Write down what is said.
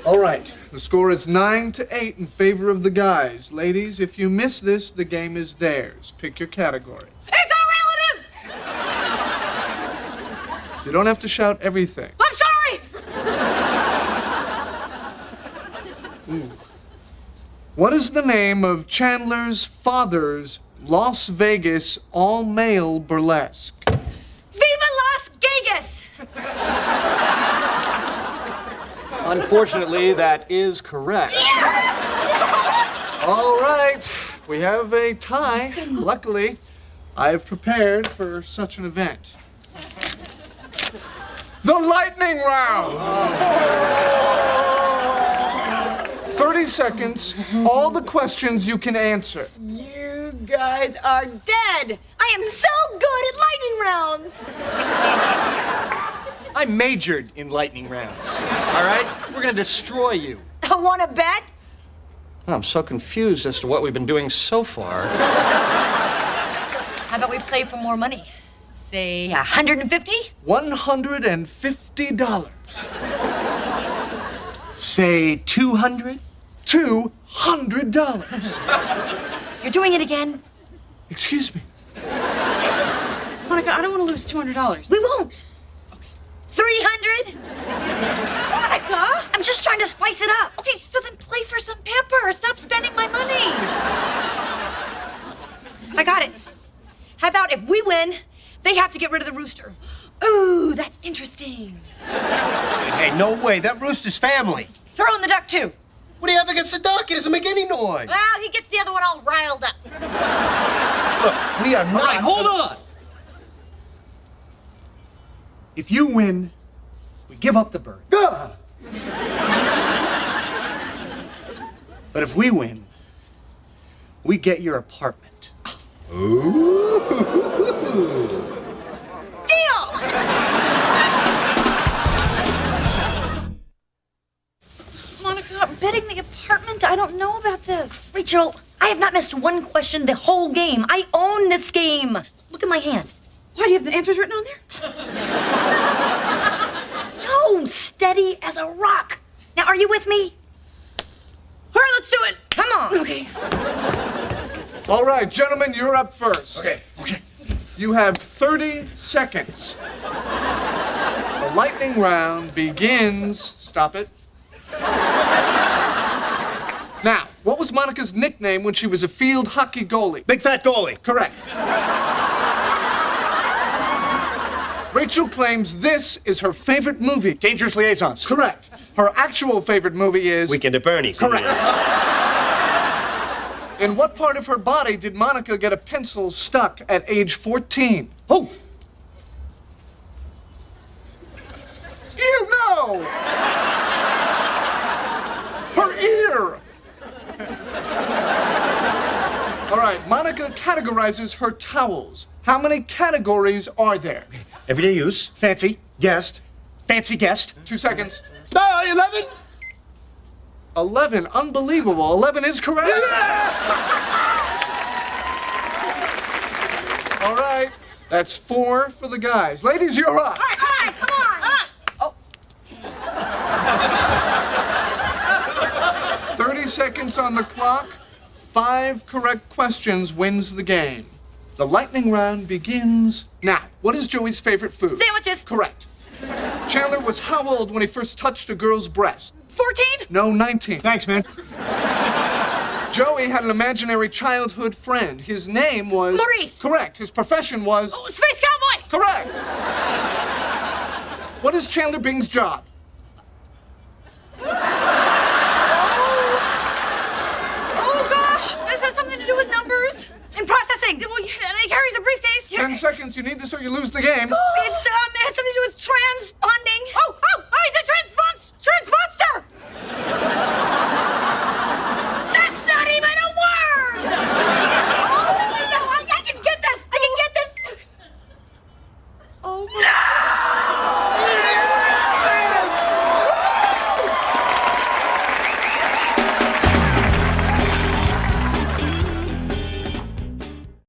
All right, the score is 9-8 in favor of the guys. Ladies, if you miss this, the game is theirs. Pick your category. It's our relative! You don't have to shout everything. I'm sorry! Ooh. What is the name of Chandler's father's Las Vegas all-male burlesque? Viva Las Vegas! Unfortunately, that is correct. All right, we have a tie. Luckily, I've prepared for such an event. The lightning round! 30 seconds, all the questions you can answer. You guys are dead! I am so good at lightning rounds! I majored in lightning rounds. All right? We're gonna destroy you. I want to bet? I'm so confused as to what we've been doing so far. How about we play for more money? Say 150? $150. Say 200? $200. You're doing it again? Excuse me. Monica, I don't want to lose $200. We won't. 300? Monica, I'm just trying to spice it up. Okay, so then play for some pepper. Stop spending my money. I got it. How about if we win, they have to get rid of the rooster? Ooh, that's interesting. Hey, no way. That rooster's family. Throw in the duck, too. What do you have against the duck? He doesn't make any noise. Well, he gets the other one all riled up. Look, we are not... All right, hold on. If you win, we give up the bird. Ah! But if we win, we get your apartment. Deal! Monica, betting the apartment? I don't know about this. Rachel, I have not missed one question the whole game. I own this game. Look at my hand. Why, do you have the answers written on there? No, steady as a rock. Now, are you with me? All right, let's do it. Come on. Okay. All right, gentlemen, you're up first. Okay. You have 30 seconds. The lightning round begins. Stop it. Now, what was Monica's nickname when she was a field hockey goalie? Big fat goalie. Correct. Rachel claims this is her favorite movie. Dangerous Liaisons. Correct. Her actual favorite movie is... Weekend at Bernie's. Correct. In what part of her body did Monica get a pencil stuck at age 14? Oh! You know! Her ear! All right, Monica categorizes her towels. How many categories are there? Everyday use. Fancy. Guest. Fancy guest. 2 seconds. 11. 11. Unbelievable. 11 is correct. All right. That's 4 for the guys. Ladies, you're up. All right, come on. 30 seconds on the clock. 5 correct questions wins the game. The lightning round begins now. What is Joey's favorite food? Sandwiches. Correct. Chandler was how old when he first touched a girl's breast? 14? No, 19. Thanks, man. Joey had an imaginary childhood friend. His name was... Maurice. Correct. His profession was... Oh, Space Cowboy. Correct. What is Chandler Bing's job? Oh, gosh. This has something to do with numbers. In processing. Well, yeah, and he carries a briefcase. 10 seconds. You need this or you lose the game. It's